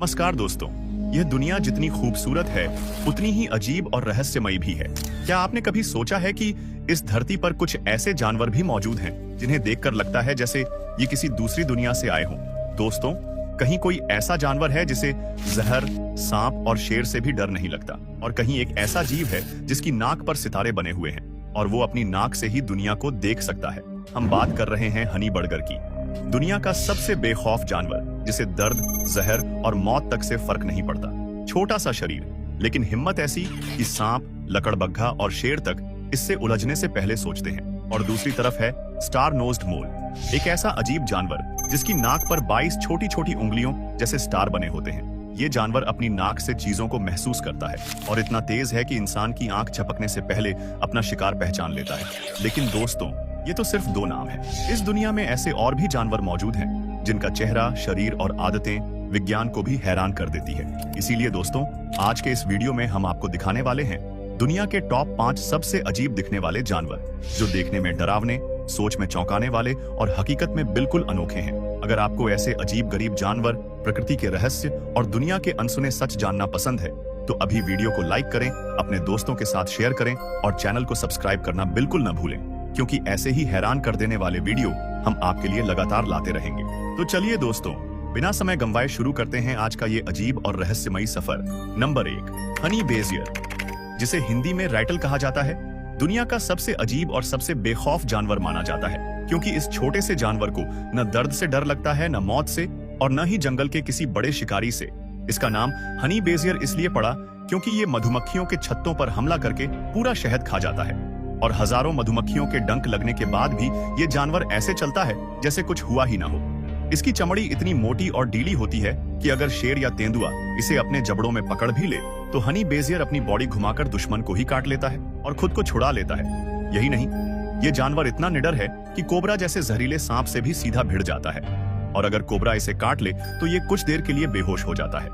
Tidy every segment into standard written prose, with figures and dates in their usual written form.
नमस्कार दोस्तों। यह दुनिया जितनी खूबसूरत है उतनी ही अजीब और रहस्यमयी भी है। क्या आपने कभी सोचा है कि इस धरती पर कुछ ऐसे जानवर भी मौजूद हैं जिन्हें देखकर लगता है जैसे ये किसी दूसरी दुनिया से आए हों? दोस्तों, कहीं कोई ऐसा जानवर है जिसे जहर, सांप और शेर से भी डर नहीं लगता, और कहीं एक ऐसा जीव है जिसकी नाक पर सितारे बने हुए हैं और वो अपनी नाक से ही दुनिया को देख सकता है। हम बात कर रहे हैं हनी बर्गर की, दुनिया का सबसे बेखौफ जानवर जिसे दर्द, जहर और मौत तक से फर्क नहीं पड़ता। छोटा सा शरीर, लेकिन हिम्मत ऐसी कि सांप, लकड़बग्घा और शेर तक इससे उलझने से पहले सोचते हैं। और दूसरी तरफ है स्टार नोज्ड मोल, एक ऐसा अजीब जानवर जिसकी नाक पर 22 छोटी छोटी उंगलियों जैसे स्टार बने होते हैं। ये जानवर अपनी नाक से चीजों को महसूस करता है और इतना तेज है कि इंसान की आंख झपकने से पहले अपना शिकार पहचान लेता है। लेकिन दोस्तों, ये तो सिर्फ दो नाम है। इस दुनिया में ऐसे और भी जानवर मौजूद हैं जिनका चेहरा, शरीर और आदतें विज्ञान को भी हैरान कर देती है। इसीलिए दोस्तों, आज के इस वीडियो में हम आपको दिखाने वाले हैं दुनिया के टॉप 5 सबसे अजीब दिखने वाले जानवर, जो देखने में डरावने, सोच में चौंकाने वाले और हकीकत में बिल्कुल अनोखे हैं। अगर आपको ऐसे अजीब गरीब जानवर, प्रकृति के रहस्य और दुनिया के अनसुने सच जानना पसंद है तो अभी वीडियो को लाइक करें, अपने दोस्तों के साथ शेयर करें और चैनल को सब्सक्राइब करना बिल्कुल न भूलें, क्योंकि ऐसे ही हैरान कर देने वाले वीडियो हम आपके लिए लगातार लाते रहेंगे। तो चलिए दोस्तों, बिना समय गंवाए शुरू करते हैं आज का ये अजीब और रहस्यमयी सफर। नंबर 1, हनी बेजियर, जिसे हिंदी में रैटल कहा जाता है, दुनिया का सबसे अजीब और सबसे बेखौफ जानवर माना जाता है, क्योंकि इस छोटे से जानवर को न दर्द से डर लगता है, न मौत से, और न ही जंगल के किसी बड़े शिकारी से। इसका नाम हनी बेजियर इसलिए पड़ा क्योंकि ये मधुमक्खियों के छत्तों पर हमला करके पूरा शहद खा जाता है, और हजारों मधुमक्खियों के डंक लगने के बाद भी ये जानवर ऐसे चलता है जैसे कुछ हुआ ही ना हो। इसकी चमड़ी इतनी मोटी और ढीली होती है कि अगर शेर या तेंदुआ इसे अपने जबड़ों में पकड़ भी ले तो हनी बेजियर अपनी बॉडी घुमाकर दुश्मन को ही काट लेता है और खुद को छुड़ा लेता है। यही नहीं, ये जानवर इतना निडर है कि कोबरा जैसे जहरीले सांप से भी सीधा भिड़ जाता है, और अगर कोबरा इसे काट ले तो ये कुछ देर के लिए बेहोश हो जाता है,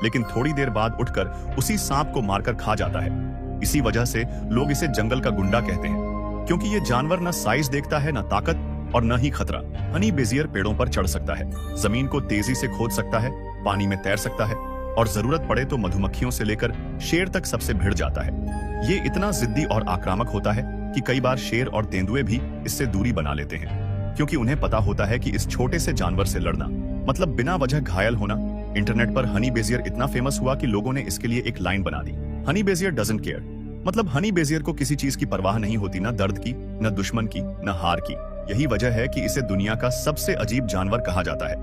लेकिन थोड़ी देर बाद उठकर उसी सांप को मारकर खा जाता है। इसी वजह से लोग इसे जंगल का गुंडा कहते हैं, क्योंकि ये जानवर न साइज देखता है, न ताकत और न ही खतरा। हनी बेजियर पेड़ों पर चढ़ सकता है, जमीन को तेजी से खोद सकता है, पानी में तैर सकता है, और जरूरत पड़े तो मधुमक्खियों से लेकर शेर तक सबसे भिड़ जाता है। ये इतना जिद्दी और आक्रामक होता है कि कई बार शेर और तेंदुए भी इससे दूरी बना लेते हैं, क्योंकि उन्हें पता होता है कि इस छोटे से जानवर से लड़ना मतलब बिना वजह घायल होना। इंटरनेट पर हनी बेजियर इतना फेमस हुआ कि लोगों ने इसके लिए एक लाइन बना दी, हनी बेजियर डजंट केयर, मतलब हनी बेजियर को किसी चीज की परवाह नहीं होती, न दर्द की, न दुश्मन की, न हार की। यही वजह है कि इसे दुनिया का सबसे अजीब जानवर कहा जाता है,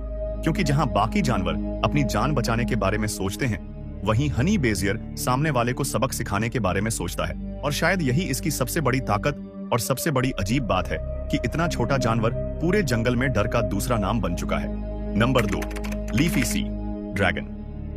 क्योंकि जहां बाकी जानवर अपनी जान बचाने के बारे में सोचते हैं, वहीं हनी बेजियर सामने वाले को सबक सिखाने के बारे में सोचता है। और शायद यही इसकी सबसे बड़ी ताकत और सबसे बड़ी अजीब बात है कि इतना छोटा जानवर पूरे जंगल में डर का दूसरा नाम बन चुका है। Number 2, leafy sea dragon.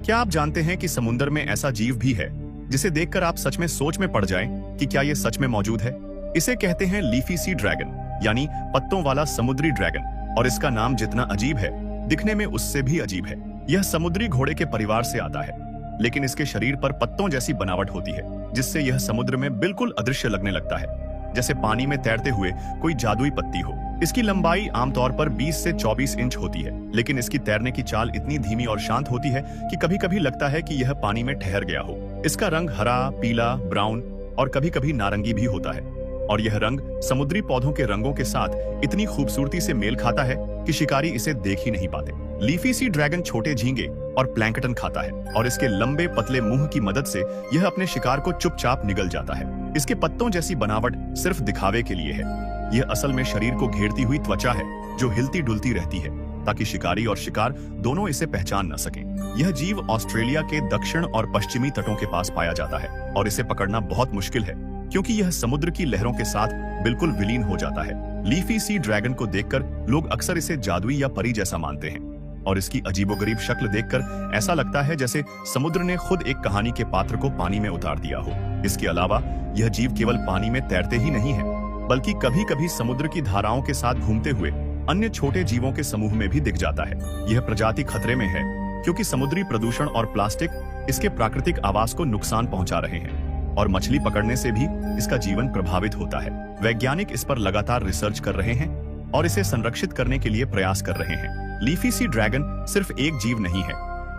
क्या आप जानते हैं कि समुद्र में ऐसा जीव भी है जिसे देखकर आप सच में सोच में पड़ जाएं कि क्या ये सच में मौजूद है? इसे कहते हैं लीफी सी ड्रैगन, यानी पत्तों वाला समुद्री ड्रैगन, और इसका नाम जितना अजीब है, दिखने में उससे भी अजीब है। यह समुद्री घोड़े के परिवार से आता है, लेकिन इसके शरीर पर पत्तों जैसी बनावट होती है, जिससे यह समुद्र में बिल्कुल अदृश्य लगने लगता है, जैसे पानी में तैरते हुए कोई जादुई पत्ती हो। इसकी लंबाई आमतौर पर 20 से 24 इंच होती है, लेकिन इसकी तैरने की चाल इतनी धीमी और शांत होती है कि कभी-कभी लगता है कि यह पानी में ठहर गया हो। इसका रंग हरा, पीला, ब्राउन और कभी-कभी नारंगी भी होता है, और यह रंग समुद्री पौधों के रंगों के साथ इतनी खूबसूरती से मेल खाता है कि शिकारी इसे देख ही नहीं पाते। लीफी सी ड्रैगन छोटे झींगे और प्लैंकटन खाता है, और इसके लंबे पतले मुंह की मदद से यह अपने शिकार को चुपचाप निगल जाता है। इसके पत्तों जैसी बनावट सिर्फ दिखावे के लिए है। यह असल में शरीर को घेरती हुई त्वचा है जो हिलती डुलती रहती है, ताकि शिकारी और शिकार दोनों इसे पहचान न सकें। यह जीव ऑस्ट्रेलिया के दक्षिण और पश्चिमी तटों के पास पाया जाता है, और इसे पकड़ना बहुत मुश्किल है क्योंकि यह समुद्र की लहरों के साथ बिल्कुल विलीन हो जाता है। लीफी सी ड्रैगन को देखकर लोग अक्सर इसे जादुई या परी जैसा मानते हैं, और इसकी अजीबोगरीब शक्ल देखकर ऐसा लगता है जैसे समुद्र ने खुद एक कहानी के पात्र को पानी में उतार दिया हो। इसके अलावा यह जीव केवल पानी में तैरते ही नहीं है, बल्कि कभी-कभी समुद्र की धाराओं के साथ घूमते हुए अन्य छोटे जीवों के समूह में भी दिख जाता है। यह प्रजाति खतरे में है क्योंकि समुद्री प्रदूषण और प्लास्टिक इसके प्राकृतिक आवास को नुकसान पहुंचा रहे हैं, और मछली पकड़ने से भी इसका जीवन प्रभावित होता है। वैज्ञानिक इस पर लगातार रिसर्च कर रहे हैं और इसे संरक्षित करने के लिए प्रयास कर रहे हैं। लीफी सी ड्रैगन सिर्फ एक जीव नहीं है,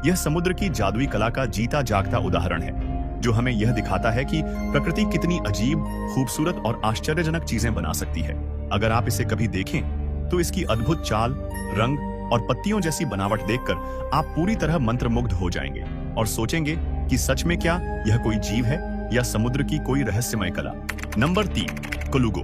यह समुद्र की जादुई कला का जीता जागता उदाहरण है, जो हमें यह दिखाता है कि प्रकृति कितनी अजीब, खूबसूरत और आश्चर्यजनक चीजें बना सकती है। अगर आप इसे कभी देखें तो इसकी अद्भुत चाल, रंग और पत्तियों जैसी बनावट देखकर आप पूरी तरह मंत्रमुग्ध हो जाएंगे और सोचेंगे कि सच में क्या यह कोई जीव है या समुद्र की कोई रहस्यमय कला। नंबर 3, कोलुगो।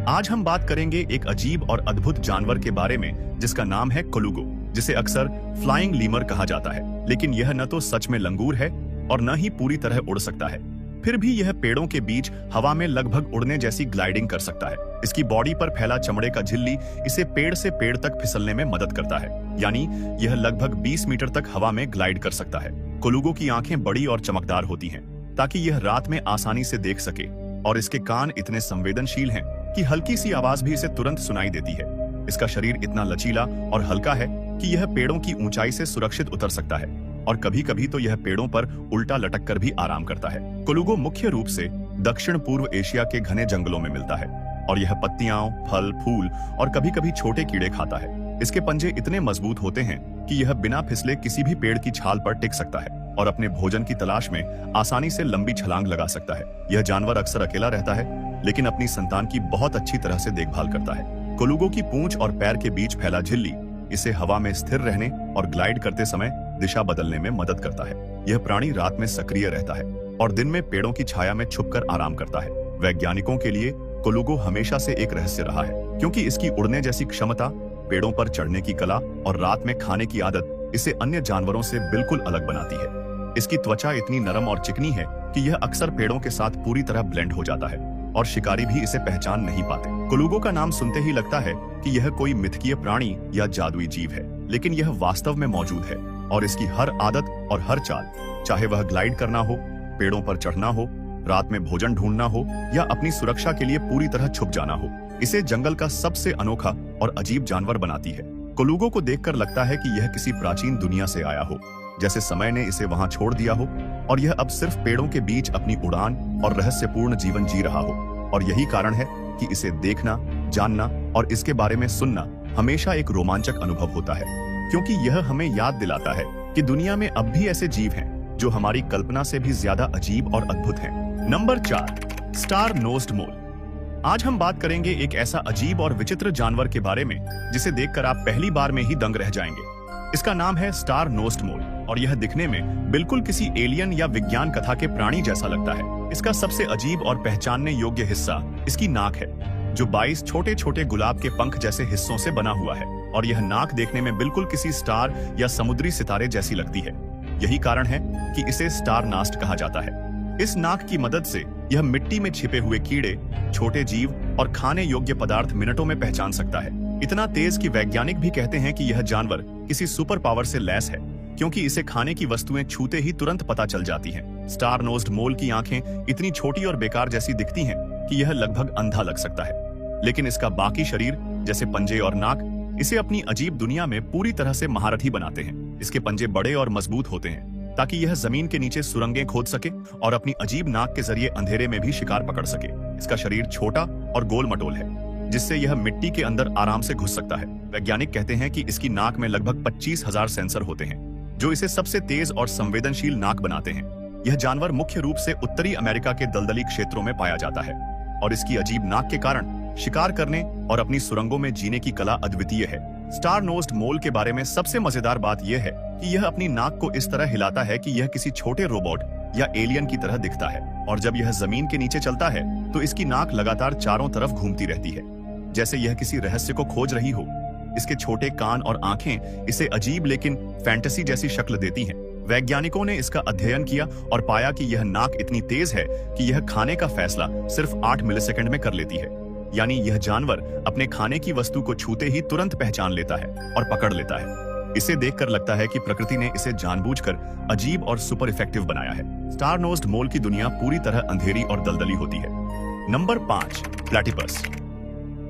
आज हम बात करेंगे एक अजीब और अद्भुत जानवर के बारे में जिसका नाम है कोलुगो, जिसे अक्सर फ्लाइंग लीमर कहा जाता है। लेकिन यह न तो सच में लंगूर है और न ही पूरी तरह उड़ सकता है। फिर भी यह पेड़ों के बीच हवा में लगभग उड़ने जैसी ग्लाइडिंग कर सकता है। इसकी बॉडी पर फैला चमड़े का झिल्ली इसे पेड़ से पेड़ तक फिसलने में मदद करता है, यानी यह लगभग 20 मीटर तक हवा में ग्लाइड कर सकता है। कोलुगो की आंखें बड़ी और चमकदार होती हैं ताकि यह रात में आसानी से देख सके, और इसके कान इतने संवेदनशील हैं कि हल्की सी आवाज भी इसे तुरंत सुनाई देती है। इसका शरीर इतना लचीला और हल्का है कि यह पेड़ों की ऊंचाई से सुरक्षित उतर सकता है, और कभी कभी तो यह पेड़ों पर उल्टा लटक कर भी आराम करता है। कोलुगो मुख्य रूप से दक्षिण पूर्व एशिया के घने जंगलों में मिलता है, और यह पत्तियां, फल, फूल और कभी कभी छोटे कीड़े खाता है। इसके पंजे इतने मजबूत होते हैं कि यह बिना फिसले किसी भी पेड़ की छाल पर टिक सकता है और अपने भोजन की तलाश में आसानी से लंबी छलांग लगा सकता है। यह जानवर अक्सर अकेला रहता है, लेकिन अपनी संतान की बहुत अच्छी तरह से देखभाल करता है। कोलुगो की पूंछ और पैर के बीच फैला झिल्ली इसे हवा में स्थिर रहने और ग्लाइड करते समय दिशा बदलने में मदद करता है। यह प्राणी रात में सक्रिय रहता है और दिन में पेड़ों की छाया में छुपकर आराम करता है। वैज्ञानिकों के लिए कोलुगो हमेशा से एक रहस्य रहा है, क्योंकि इसकी उड़ने जैसी क्षमता, पेड़ों पर चढ़ने की कला और रात में खाने की आदत इसे अन्य जानवरों से बिल्कुल अलग बनाती है। इसकी त्वचा इतनी नरम और चिकनी है कि यह अक्सर पेड़ों के साथ पूरी तरह ब्लेंड हो जाता है और शिकारी भी इसे पहचान नहीं पाते। कोलुगो का नाम सुनते ही लगता है कि यह कोई मिथकीय प्राणी या जादुई जीव है, लेकिन यह वास्तव में मौजूद है, और इसकी हर आदत और हर चाल, चाहे वह ग्लाइड करना हो, पेड़ों पर चढ़ना हो, रात में भोजन ढूंढना हो या अपनी सुरक्षा के लिए पूरी तरह छुप जाना हो, इसे जंगल का सबसे अनोखा और अजीब जानवर बनाती है। कोलुगो को देखकर लगता है कि यह किसी प्राचीन दुनिया से आया हो, जैसे समय ने इसे वहां छोड़ दिया हो और यह अब सिर्फ पेड़ों के बीच अपनी उड़ान और रहस्यपूर्ण जीवन जी रहा हो। और यही कारण है कि इसे देखना, जानना और इसके बारे में सुनना हमेशा एक रोमांचक अनुभव होता है, क्योंकि यह हमें याद दिलाता है कि दुनिया में अब भी ऐसे जीव हैं जो हमारी कल्पना से भी ज्यादा अजीब और अद्भुत हैं। नंबर 4, स्टार नोज्ड मोल। आज हम बात करेंगे एक ऐसा अजीब और विचित्र जानवर के बारे में जिसे देखकर आप पहली बार में ही दंग रह जाएंगे। इसका नाम है स्टार नोज्ड मोल, और यह दिखने में बिल्कुल किसी एलियन या विज्ञान कथा के प्राणी जैसा लगता है। इसका सबसे अजीब और पहचानने योग्य हिस्सा इसकी नाक है, जो 22 छोटे छोटे गुलाब के पंख जैसे हिस्सों से बना हुआ है, और यह नाक देखने में बिल्कुल किसी स्टार या समुद्री सितारे जैसी लगती है। यही कारण है कि इसे स्टार नास्ट कहा जाता है। इस नाक की मदद से यह मिट्टी में छिपे हुए कीड़े, छोटे जीव और खाने योग्य पदार्थ मिनटों में पहचान सकता है। इतना तेज कि वैज्ञानिक भी कहते हैं कि यह जानवर किसी सुपर पावर से लैस है, क्योंकि इसे खाने की वस्तुएं छूते ही तुरंत पता चल जाती हैं। स्टार नोज्ड मोल की आंखें इतनी छोटी और बेकार जैसी दिखती हैं कि यह लगभग अंधा लग सकता है, लेकिन इसका बाकी शरीर, जैसे पंजे और नाक, इसे अपनी अजीब दुनिया में पूरी तरह से महारथी बनाते हैं। इसके पंजे बड़े और मजबूत होते हैं ताकि यह जमीन के नीचे सुरंगें खोद सके और अपनी अजीब नाक के जरिए अंधेरे में भी शिकार पकड़ सके। इसका शरीर छोटा और गोल मटोल है, जिससे यह मिट्टी के अंदर आराम से घुस सकता है। वैज्ञानिक कहते हैं कि इसकी नाक में लगभग 25,000 सेंसर होते हैं, जो इसे सबसे तेज और संवेदनशील नाक बनाते हैं। यह जानवर मुख्य रूप से उत्तरी अमेरिका के दलदली क्षेत्रों में पाया जाता है, और इसकी अजीब नाक के कारण शिकार करने और अपनी सुरंगों में जीने की कला अद्वितीय है। स्टार नोज्ड मोल के बारे में सबसे मजेदार बात यह है कि यह अपनी नाक को इस तरह हिलाता है कि यह किसी छोटे रोबोट या एलियन की तरह दिखता है, और जब यह जमीन के नीचे चलता है तो इसकी नाक लगातार चारों तरफ घूमती रहती है, जैसे यह किसी रहस्य को खोज रही हो। इसके छोटे कान और आंखें इसे अजीब लेकिन फैंटेसी जैसी शक्ल देती हैं। वैज्ञानिकों ने इसका अध्ययन किया और पाया कि यह नाक इतनी तेज है कि यह खाने का फैसला सिर्फ 8 मिलीसेकंड में कर लेती है, यानी यह जानवर अपने खाने की वस्तु को छूते ही तुरंत पहचान लेता है और पकड़ लेता है। इसे देखकर लगता है कि प्रकृति ने इसे जानबूझकर अजीब और सुपर इफेक्टिव बनाया है। स्टार नोज्ड मोल की दुनिया पूरी तरह अंधेरी और दलदली होती है। Number 5, platypus.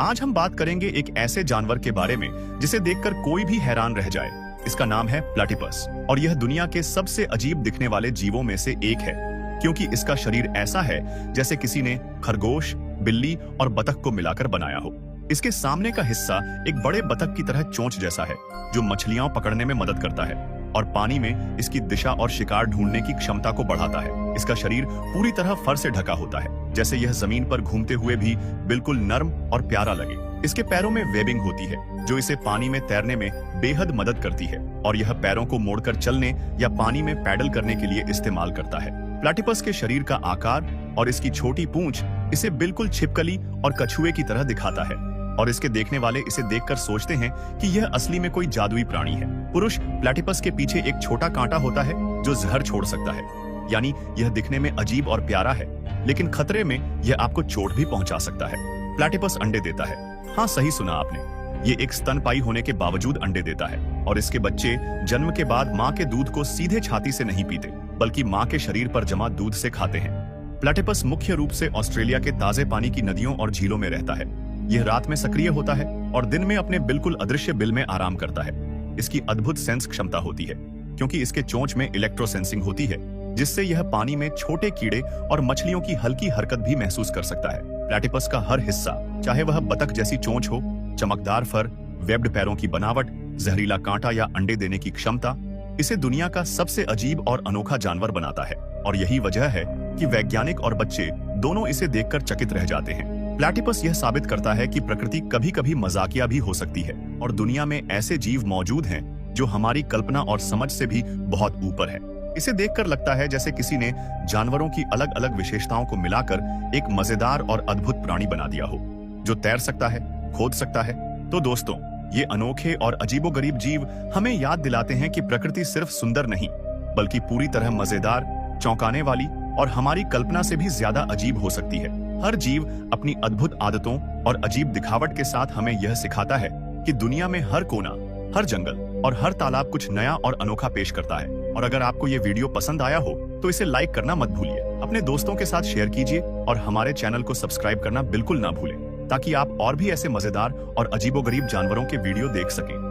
आज हम बात करेंगे एक ऐसे जानवर के बारे में जिसे देखकर कोई भी हैरान रह जाए। इसका नाम है प्लैटिपस, और यह दुनिया के सबसे अजीब दिखने वाले जीवों में से एक है, क्योंकि इसका शरीर ऐसा है जैसे किसी ने खरगोश, बिल्ली और बतख को मिलाकर बनाया हो। इसके सामने का हिस्सा एक बड़े बतख की तरह चोंच जैसा है, जो मछलियां पकड़ने में मदद करता है, और पानी में इसकी दिशा और शिकार ढूंढने की क्षमता को बढ़ाता है। इसका शरीर पूरी तरह फर से ढका होता है, जैसे यह जमीन पर घूमते हुए भी बिल्कुल नर्म और प्यारा लगे। इसके पैरों में वेबिंग होती है जो इसे पानी में तैरने में बेहद मदद करती है और यह पैरों को मोड़कर चलने या पानी में पैडल करने के लिए इस्तेमाल करता है। प्लैटिपस के शरीर का आकार और इसकी छोटी पूंछ इसे बिल्कुल छिपकली और कछुए की तरह दिखाता है और इसके देखने वाले इसे देखकर सोचते हैं कि यह असली में कोई जादुई प्राणी है। पुरुष प्लैटिपस के पीछे एक छोटा कांटा होता है जो जहर छोड़ सकता है, यानी यह दिखने में अजीब और प्यारा है, लेकिन खतरे में यह आपको चोट भी पहुंचा सकता है। प्लैटिपस अंडे देता है। हाँ, सही सुना आपने, ये एक स्तनपायी होने के बावजूद अंडे देता है और इसके बच्चे जन्म के बाद माँ के दूध को सीधे छाती से नहीं पीते, बल्कि माँ के शरीर पर जमा दूध से खाते हैं। प्लैटिपस मुख्य रूप से ऑस्ट्रेलिया के ताजे पानी की नदियों और झीलों में रहता है। यह रात में सक्रिय होता है और दिन में अपने बिल्कुल अदृश्य बिल में आराम करता है। इसकी अद्भुत सेंस क्षमता होती है क्योंकि इसके चोंच में इलेक्ट्रोसेंसिंग होती है, जिससे यह पानी में छोटे कीड़े और मछलियों की हल्की हरकत भी महसूस कर सकता है। प्लैटिपस का हर हिस्सा, चाहे वह बतख जैसी चोंच हो, चमकदार फर, वेब्ड पैरों की बनावट, जहरीला कांटा या अंडे देने की क्षमता, इसे दुनिया का सबसे अजीब और अनोखा जानवर बनाता है और यही वजह है कि वैज्ञानिक और बच्चे दोनों इसे देखकर चकित रह जाते हैं। प्लैटिपस यह साबित करता है कि प्रकृति कभी-कभी मजाकिया भी हो सकती है और दुनिया में ऐसे जीव मौजूद हैं जो हमारी कल्पना और समझ से भी बहुत ऊपर है। इसे देखकर लगता है जैसे किसी ने जानवरों की अलग-अलग विशेषताओं को मिलाकर एक मजेदार और अद्भुत प्राणी बना दिया हो जो तैर सकता है, खोद सकता है। तो दोस्तों, ये अनोखे और अजीबोगरीब जीव हमें याद दिलाते हैं कि प्रकृति सिर्फ सुंदर नहीं, बल्कि पूरी तरह मजेदार, चौंकाने वाली और हमारी कल्पना से भी ज्यादा अजीब हो सकती है। हर जीव अपनी अद्भुत आदतों और अजीब दिखावट के साथ हमें यह सिखाता है कि दुनिया में हर कोना, हर जंगल और हर तालाब कुछ नया और अनोखा पेश करता है। और अगर आपको ये वीडियो पसंद आया हो तो इसे लाइक करना मत भूलिए, अपने दोस्तों के साथ शेयर कीजिए और हमारे चैनल को सब्सक्राइब करना बिल्कुल ना भूलें, ताकि आप और भी ऐसे मजेदार और अजीबोगरीब जानवरों के वीडियो देख सकें।